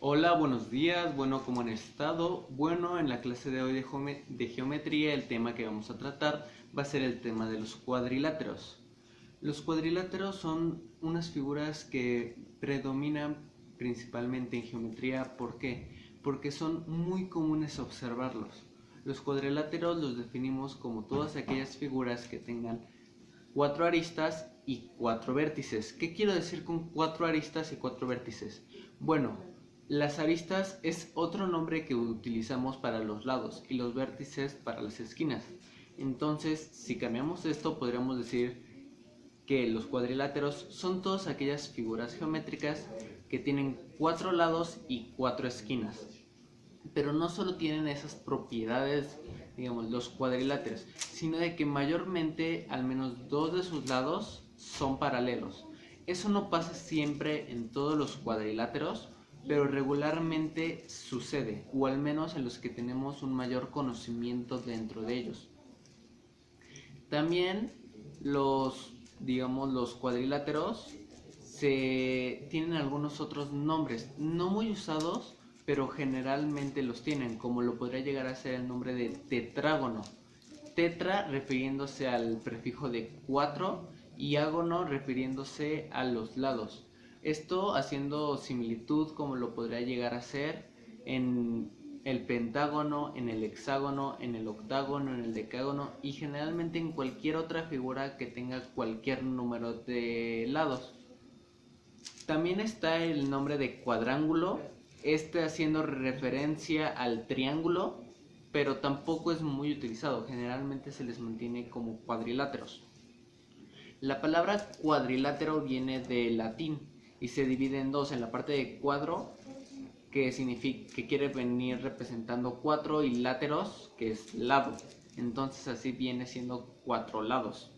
Hola, buenos días. Bueno, ¿cómo han estado? Bueno, en la clase de hoy de geometría el tema que vamos a tratar va a ser el tema de los cuadriláteros. Los cuadriláteros son unas figuras que predominan principalmente en geometría. ¿Por qué? Porque son muy comunes observarlos. Los cuadriláteros los definimos como todas aquellas figuras que tengan cuatro aristas y cuatro vértices. ¿Qué quiero decir con cuatro aristas y cuatro vértices? Bueno, las aristas es otro nombre que utilizamos para los lados y los vértices para las esquinas. Entonces, si cambiamos esto, podríamos decir que los cuadriláteros son todas aquellas figuras geométricas que tienen cuatro lados y cuatro esquinas. Pero no solo tienen esas propiedades, digamos, los cuadriláteros, sino de que mayormente al menos dos de sus lados son paralelos. Eso no pasa siempre en todos los cuadriláteros, pero regularmente sucede, o al menos en los que tenemos un mayor conocimiento dentro de ellos. También los cuadriláteros tienen algunos otros nombres, no muy usados, pero generalmente los tienen, como lo podría llegar a ser el nombre de tetrágono. Tetra refiriéndose al prefijo de 4 y ágono refiriéndose a los lados. Esto haciendo similitud como lo podría llegar a ser en el pentágono, en el hexágono, en el octágono, en el decágono y generalmente en cualquier otra figura que tenga cualquier número de lados. También está el nombre de cuadrángulo, haciendo referencia al triángulo, pero tampoco es muy utilizado, generalmente se les mantiene como cuadriláteros. La palabra cuadrilátero viene del latín y se divide en dos, en la parte de cuadro, que quiere venir representando cuatro, y láteros, que es lado. Entonces así viene siendo cuatro lados.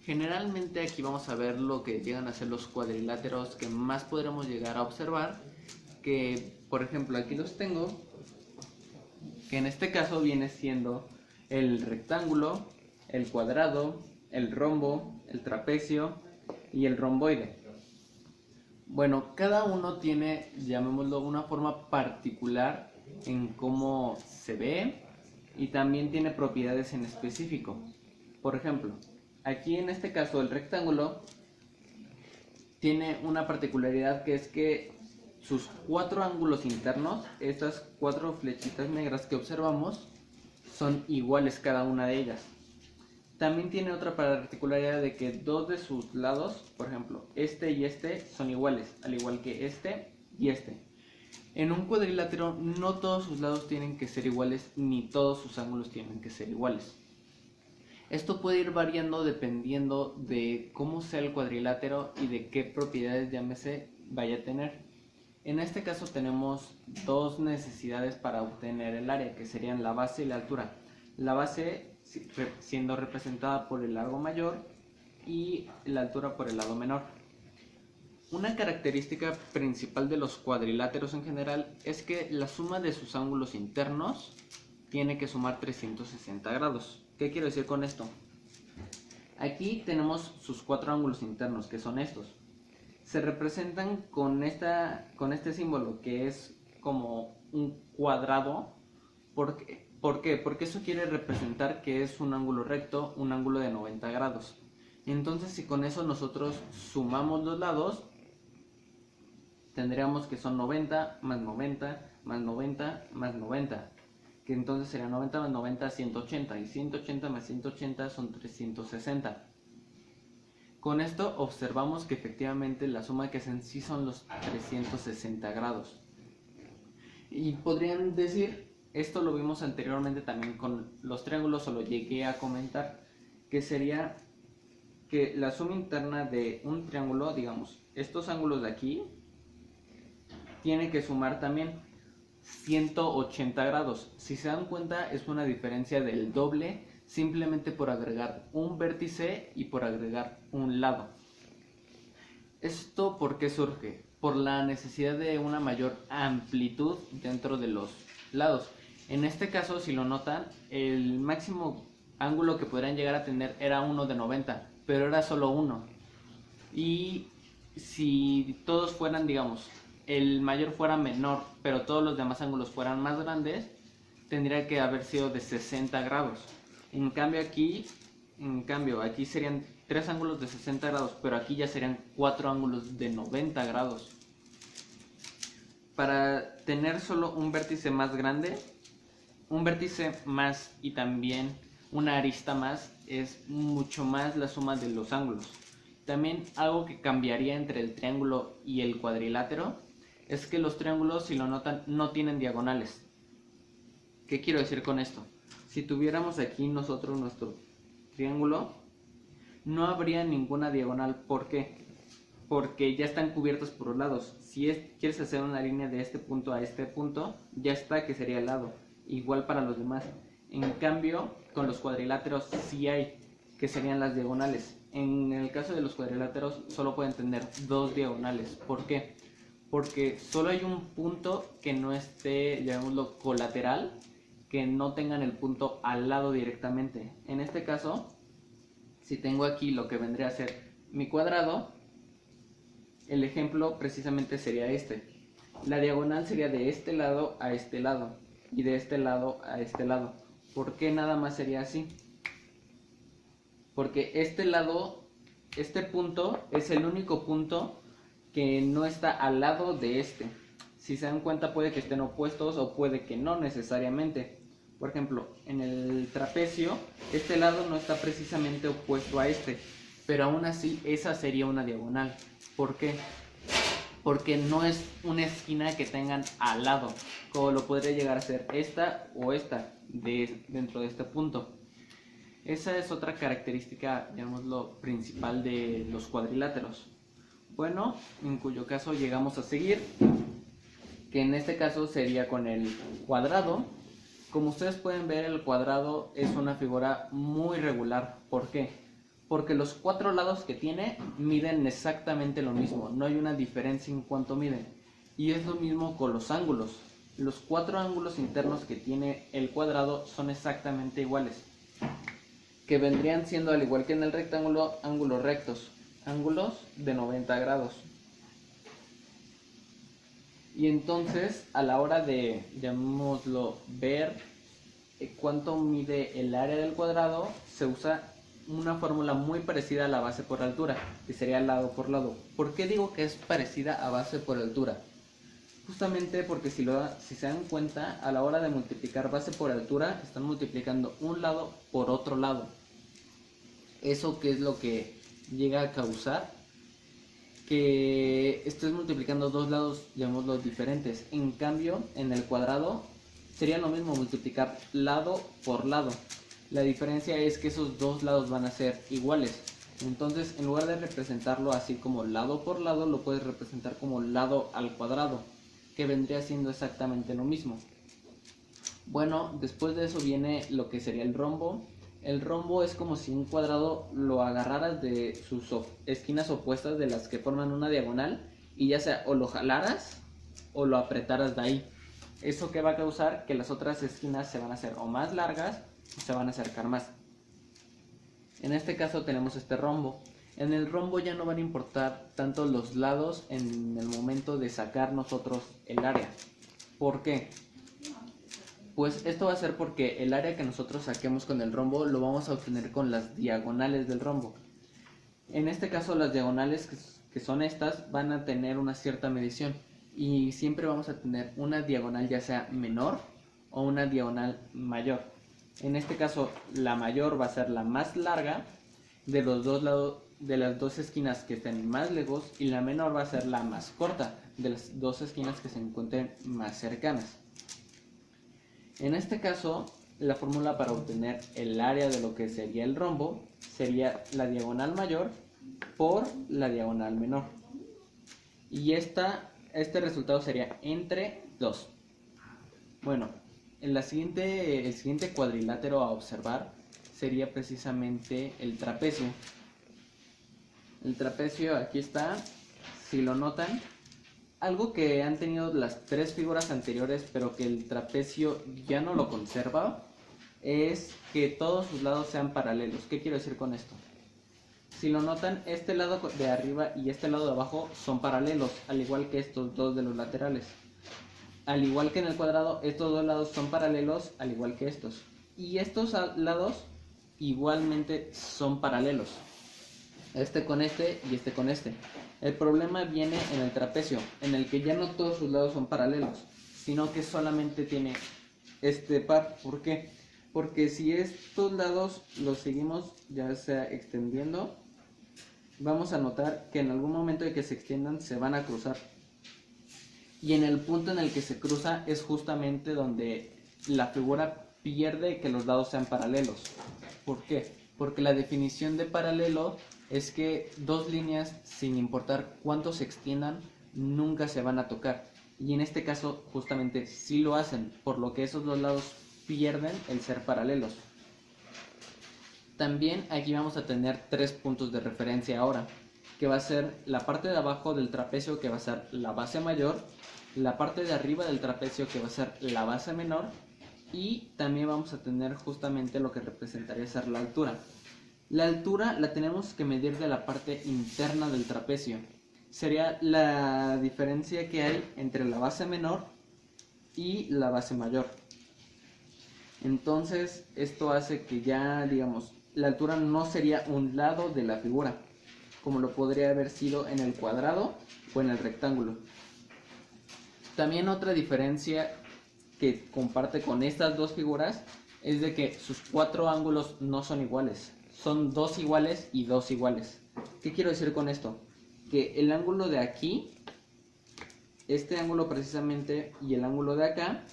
Generalmente aquí vamos a ver lo que llegan a ser los cuadriláteros que más podremos llegar a observar, que por ejemplo aquí los tengo, que en este caso viene siendo el rectángulo, el cuadrado, el rombo, el trapecio y el romboide. Bueno, cada uno tiene, llamémoslo, una forma particular en cómo se ve y también tiene propiedades en específico. Por ejemplo, aquí en este caso el rectángulo tiene una particularidad, que es que sus cuatro ángulos internos, estas cuatro flechitas negras que observamos, son iguales cada una de ellas. También tiene otra particularidad de que dos de sus lados, por ejemplo, este y este, son iguales, al igual que este y este. En un cuadrilátero no todos sus lados tienen que ser iguales, ni todos sus ángulos tienen que ser iguales. Esto puede ir variando dependiendo de cómo sea el cuadrilátero y de qué propiedades, llámese, vaya a tener. En este caso tenemos dos necesidades para obtener el área, que serían la base y la altura. La base siendo representada por el lado mayor y la altura por el lado menor. Una característica principal de los cuadriláteros en general es que la suma de sus ángulos internos tiene que sumar 360 grados. ¿Qué quiero decir con esto? Aquí tenemos sus cuatro ángulos internos, que son estos. Se representan con este símbolo, que es como un cuadrado. ¿Por qué? Porque eso quiere representar que es un ángulo recto, un ángulo de 90 grados. Entonces, si con eso nosotros sumamos los lados, tendríamos que son 90 más 90 más 90 más 90. Que entonces sería 90 más 90, 180. Y 180 más 180 son 360. Con esto observamos que efectivamente la suma que hacen sí son los 360 grados. Y podrían decir, esto lo vimos anteriormente también con los triángulos, o lo llegué a comentar, que sería que la suma interna de un triángulo, digamos, estos ángulos de aquí, tiene que sumar también 180 grados. Si se dan cuenta, es una diferencia del doble, simplemente por agregar un vértice y por agregar un lado. ¿Esto por qué surge? Por la necesidad de una mayor amplitud dentro de los lados. En este caso, si lo notan, el máximo ángulo que podrían llegar a tener era uno de 90, pero era solo uno. Y si todos fueran, digamos, el mayor fuera menor, pero todos los demás ángulos fueran más grandes, tendría que haber sido de 60 grados. En cambio aquí serían 3 ángulos de 60 grados, pero aquí ya serían 4 ángulos de 90 grados. Para tener solo un vértice más grande, un vértice más y también una arista más, es mucho más la suma de los ángulos. También algo que cambiaría entre el triángulo y el cuadrilátero es que los triángulos, si lo notan, no tienen diagonales. ¿Qué quiero decir con esto? Si tuviéramos aquí nosotros nuestro triángulo, no habría ninguna diagonal. ¿Por qué? Porque ya están cubiertos por los lados. Si quieres hacer una línea de este punto a este punto, ya está, que sería el lado. Igual para los demás. En cambio, con los cuadriláteros sí hay, que serían las diagonales. En el caso de los cuadriláteros solo pueden tener 2 diagonales. ¿Por qué? Porque solo hay un punto que no esté, llamémoslo, colateral, que no tengan el punto al lado directamente. En este caso, si tengo aquí lo que vendría a ser mi cuadrado, el ejemplo precisamente sería este. La diagonal sería de este lado a este lado y de este lado a este lado. ¿Por qué nada más sería así? Porque este lado, este punto es el único punto que no está al lado de este. Si se dan cuenta, puede que estén opuestos o puede que no necesariamente. Por ejemplo, en el trapecio, este lado no está precisamente opuesto a este, pero aún así esa sería una diagonal. ¿Por qué? Porque no es una esquina que tengan al lado, como lo podría llegar a ser esta o esta dentro de este punto. Esa es otra característica, llamémoslo, principal de los cuadriláteros. Bueno, en cuyo caso llegamos a seguir, que en este caso sería con el cuadrado. Como ustedes pueden ver, el cuadrado es una figura muy regular. ¿Por qué? Porque los 4 lados que tiene miden exactamente lo mismo, no hay una diferencia en cuanto miden. Y es lo mismo con los ángulos. Los 4 ángulos internos que tiene el cuadrado son exactamente iguales, que vendrían siendo, al igual que en el rectángulo, ángulos rectos, ángulos de 90 grados. Y entonces, a la hora de, llamémoslo, ver cuánto mide el área del cuadrado, se usa una fórmula muy parecida a la base por altura, que sería lado por lado. ¿Por qué digo que es parecida a base por altura? Justamente porque si se dan cuenta, a la hora de multiplicar base por altura, están multiplicando un lado por otro lado. ¿Eso qué es lo que llega a causar? Que estés multiplicando 2 lados, llamémoslos, diferentes. En cambio, en el cuadrado sería lo mismo, multiplicar lado por lado. La diferencia es que esos 2 lados van a ser iguales. Entonces, en lugar de representarlo así como lado por lado, lo puedes representar como lado al cuadrado, que vendría siendo exactamente lo mismo. Bueno, después de eso viene lo que sería el rombo. El rombo es como si un cuadrado lo agarraras de sus esquinas opuestas, de las que forman una diagonal, y ya sea o lo jalaras o lo apretaras de ahí. ¿Eso qué va a causar? Que las otras esquinas se van a hacer o más largas o se van a acercar más. En este caso tenemos este rombo. En el rombo ya no van a importar tanto los lados en el momento de sacar nosotros el área. ¿Por qué? Pues esto va a ser porque el área que nosotros saquemos con el rombo lo vamos a obtener con las diagonales del rombo. En este caso, las diagonales, que son estas, van a tener una cierta medición, y siempre vamos a tener una diagonal ya sea menor o una diagonal mayor. En este caso, la mayor va a ser la más larga de los 2 lados, de las 2 esquinas que estén más lejos, y la menor va a ser la más corta de las 2 esquinas que se encuentren más cercanas. En este caso, la fórmula para obtener el área de lo que sería el rombo sería la diagonal mayor por la diagonal menor. Y este resultado sería entre 2. Bueno, el siguiente cuadrilátero a observar sería precisamente el trapecio. El trapecio aquí está, si lo notan. Algo que han tenido las 3 figuras anteriores, pero que el trapecio ya no lo conserva, es que todos sus lados sean paralelos. ¿Qué quiero decir con esto? Si lo notan, este lado de arriba y este lado de abajo son paralelos, al igual que estos dos de los laterales. Al igual que en el cuadrado, estos dos lados son paralelos, al igual que estos. Y estos lados igualmente son paralelos. Este con este y este con este. El problema viene en el trapecio, en el que ya no todos sus lados son paralelos, sino que solamente tiene este par. ¿Por qué? Porque si estos lados los seguimos ya sea extendiendo, vamos a notar que en algún momento de que se extiendan se van a cruzar. Y en el punto en el que se cruza es justamente donde la figura pierde que los lados sean paralelos. ¿Por qué? Porque la definición de paralelo es que dos líneas, sin importar cuánto se extiendan, nunca se van a tocar. Y en este caso justamente sí lo hacen, por lo que esos dos lados pierden el ser paralelos. También aquí vamos a tener tres puntos de referencia ahora, que va a ser la parte de abajo del trapecio, que va a ser la base mayor, la parte de arriba del trapecio, que va a ser la base menor, y también vamos a tener justamente lo que representaría ser la altura. La altura la tenemos que medir de la parte interna del trapecio. Sería la diferencia que hay entre la base menor y la base mayor. Entonces esto hace que ya, digamos, la altura no sería un lado de la figura, como lo podría haber sido en el cuadrado o en el rectángulo. También otra diferencia que comparte con estas dos figuras es de que sus cuatro ángulos no son iguales, son dos iguales y dos iguales. ¿Qué quiero decir con esto? Que el ángulo de aquí, este ángulo precisamente, y el ángulo de acá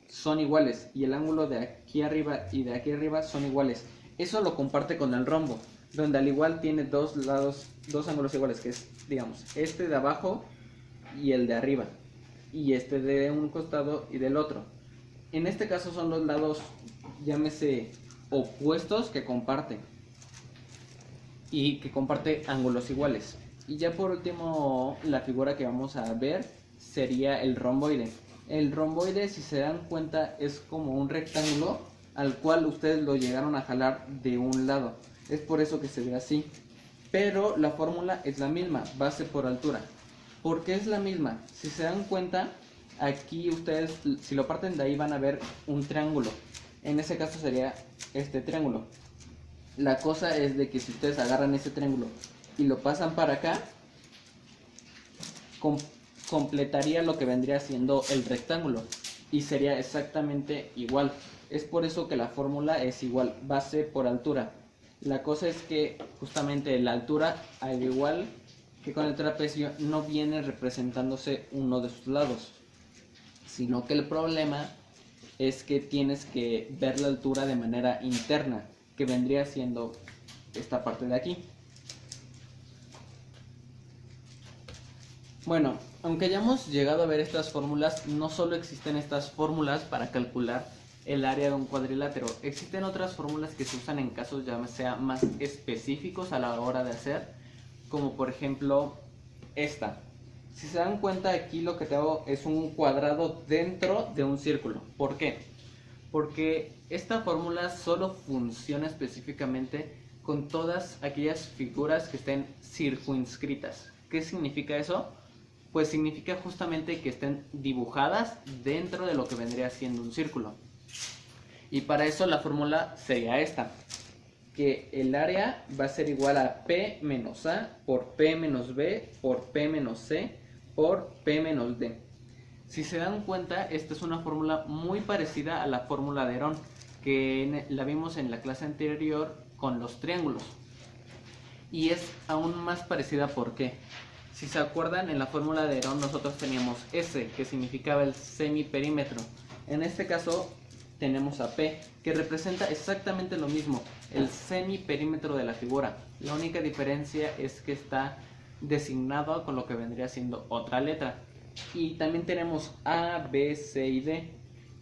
son iguales, y el ángulo de aquí arriba y de aquí arriba son iguales. Eso lo comparte con el rombo, donde al igual tiene dos lados, dos ángulos iguales, que es, digamos, este de abajo y el de arriba, y este de un costado y del otro. En este caso son los lados, llámese, opuestos que comparten, y que comparte ángulos iguales. Y ya por último, la figura que vamos a ver sería el romboide. El romboide, si se dan cuenta, es como un rectángulo al cual ustedes lo llegaron a jalar de un lado. Es por eso que se ve así. Pero la fórmula es la misma, base por altura. ¿Por qué es la misma? Si se dan cuenta, aquí ustedes, si lo parten de ahí, van a ver un triángulo. En ese caso sería este triángulo. La cosa es de que si ustedes agarran ese triángulo y lo pasan para acá, completaría lo que vendría siendo el rectángulo y sería exactamente igual. Es por eso que la fórmula es igual, base por altura. La cosa es que justamente la altura, al igual que con el trapecio, no viene representándose uno de sus lados, sino que el problema es que tienes que ver la altura de manera interna, que vendría siendo esta parte de aquí. Bueno, aunque hayamos llegado a ver estas fórmulas, no solo existen estas fórmulas para calcular el área de un cuadrilátero, existen otras fórmulas que se usan en casos ya sea más específicos a la hora de hacer, como por ejemplo esta. Si se dan cuenta, aquí lo que tengo es un cuadrado dentro de un círculo. ¿Por qué? Porque esta fórmula solo funciona específicamente con todas aquellas figuras que estén circunscritas. ¿Qué significa eso? Pues significa justamente que estén dibujadas dentro de lo que vendría siendo un círculo. Y para eso la fórmula sería esta, que el área va a ser igual a P menos A por P menos B por P menos C por P menos D. Si se dan cuenta, esta es una fórmula muy parecida a la fórmula de Herón, que la vimos en la clase anterior con los triángulos. Y es aún más parecida, ¿por qué? Si se acuerdan, en la fórmula de Herón nosotros teníamos S, que significaba el semiperímetro. En este caso tenemos a P, que representa exactamente lo mismo, el semiperímetro de la figura. La única diferencia es que está designado con lo que vendría siendo otra letra. Y también tenemos A, B, C y D,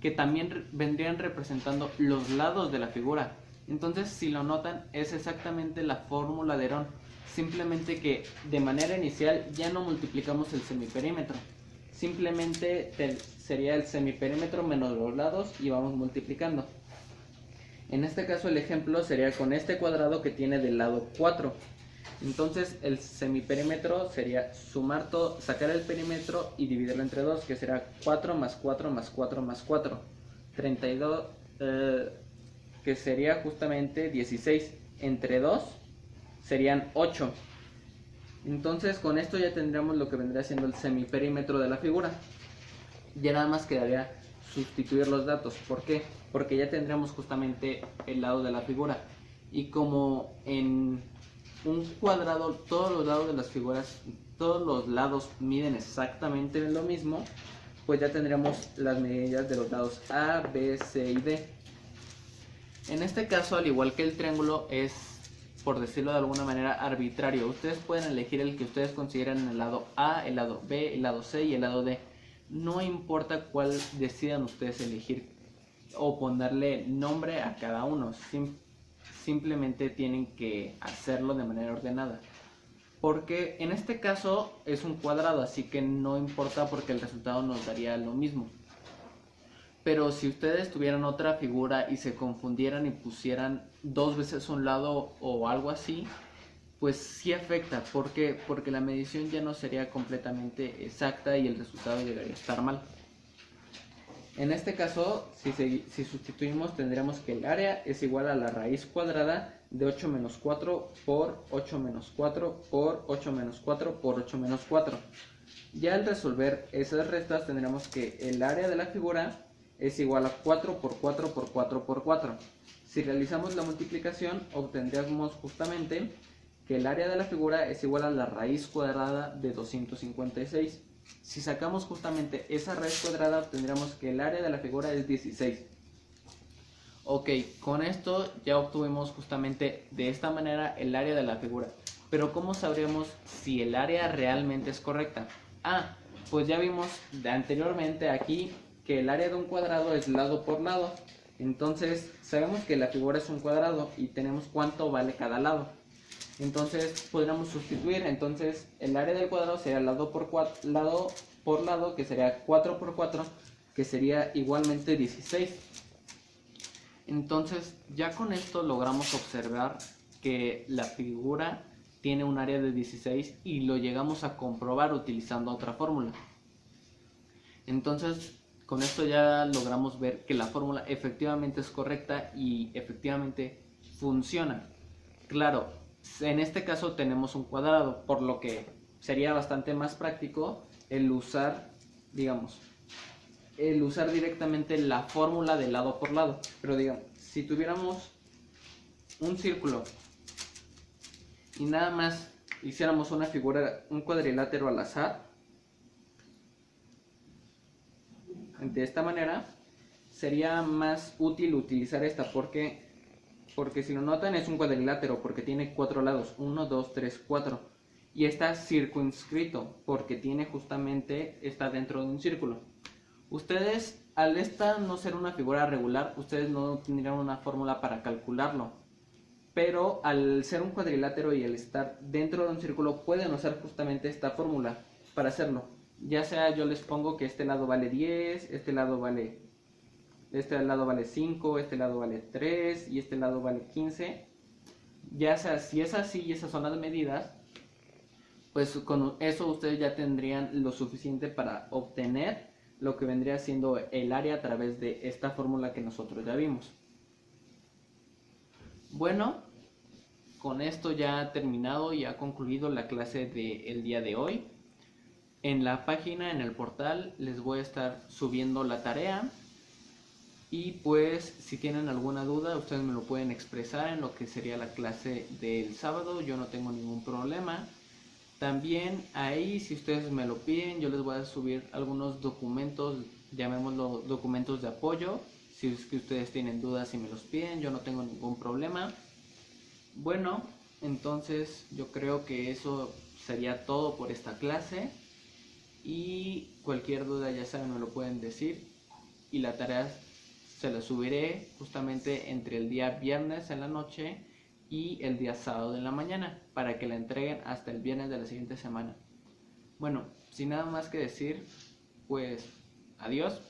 que también vendrían representando los lados de la figura. Entonces, si lo notan, es exactamente la fórmula de Herón, simplemente que de manera inicial ya no multiplicamos el semiperímetro, simplemente sería el semiperímetro menos los lados y vamos multiplicando. En este caso el ejemplo sería con este cuadrado que tiene del lado 4. Entonces el semiperímetro sería sumar todo, sacar el perímetro y dividirlo entre 2, que será 4 más 4 más 4 más 4. 32, que sería justamente 16. Entre 2 serían 8. Entonces con esto ya tendríamos lo que vendría siendo el semiperímetro de la figura. Ya nada más quedaría sustituir los datos. ¿Por qué? Porque ya tendríamos justamente el lado de la figura. Y como en un cuadrado, todos los lados de las figuras, todos los lados miden exactamente lo mismo, pues ya tendríamos las medidas de los lados A, B, C y D. En este caso, al igual que el triángulo, es, por decirlo de alguna manera, arbitrario. Ustedes pueden elegir el que ustedes consideren el lado A, el lado B, el lado C y el lado D. No importa cuál decidan ustedes elegir o ponerle nombre a cada uno. Simplemente tienen que hacerlo de manera ordenada. Porque en este caso es un cuadrado, así que no importa porque el resultado nos daría lo mismo. Pero si ustedes tuvieran otra figura y se confundieran y pusieran 2 veces un lado o algo así, pues sí afecta. ¿Por qué? Porque la medición ya no sería completamente exacta y el resultado llegaría a estar mal. En este caso, si sustituimos, tendríamos que el área es igual a la raíz cuadrada de 8 menos 4 por 8 menos 4 por 8 menos 4 por 8 menos 4. Ya al resolver esas restas tendremos que el área de la figura es igual a 4 por 4 por 4 por 4. Si realizamos la multiplicación, obtendríamos justamente que el área de la figura es igual a la raíz cuadrada de 256. Si sacamos justamente esa raíz cuadrada, obtendríamos que el área de la figura es 16. Ok, con esto ya obtuvimos justamente de esta manera el área de la figura. Pero ¿cómo sabríamos si el área realmente es correcta? Pues ya vimos anteriormente aquí que el área de un cuadrado es lado por lado. Entonces sabemos que la figura es un cuadrado y tenemos cuánto vale cada lado. Entonces podríamos sustituir. Entonces el área del cuadrado sería lado por lado, que sería 4 por 4, que sería igualmente 16. Entonces ya con esto logramos observar que la figura tiene un área de 16 y lo llegamos a comprobar utilizando otra fórmula. Entonces con esto ya logramos ver que la fórmula efectivamente es correcta y efectivamente funciona. Claro, en este caso tenemos un cuadrado, por lo que sería bastante más práctico el usar, directamente la fórmula de lado por lado. Pero digamos, si tuviéramos un círculo y nada más hiciéramos una figura, un cuadrilátero al azar, de esta manera sería más útil utilizar esta. Porque si lo notan es un cuadrilátero porque tiene 4 lados, 1, 2, 3, 4, y está circunscrito porque está dentro de un círculo. Ustedes, al esta no ser una figura regular, ustedes no tendrían una fórmula para calcularlo, pero al ser un cuadrilátero y al estar dentro de un círculo pueden usar justamente esta fórmula para hacerlo. Ya sea yo les pongo que este lado vale 10, este lado vale 5, este lado vale 3 y este lado vale 15. Ya sea, si es así y esas son las medidas, pues con eso ustedes ya tendrían lo suficiente para obtener lo que vendría siendo el área a través de esta fórmula que nosotros ya vimos. Bueno, con esto ya ha terminado y ha concluido la clase del día de hoy. En la página, en el portal, les voy a estar subiendo la tarea. Y pues si tienen alguna duda, ustedes me lo pueden expresar en lo que sería la clase del sábado. Yo no tengo ningún problema. También ahí, si ustedes me lo piden, yo les voy a subir algunos documentos, llamémoslo documentos de apoyo. Si es que ustedes tienen dudas y me los piden, yo no tengo ningún problema. Bueno, entonces yo creo que eso sería todo por esta clase. Y cualquier duda, ya saben, me lo pueden decir. Y la tarea se la subiré justamente entre el día viernes en la noche y el día sábado en la mañana para que la entreguen hasta el viernes de la siguiente semana. Bueno, sin nada más que decir, pues adiós.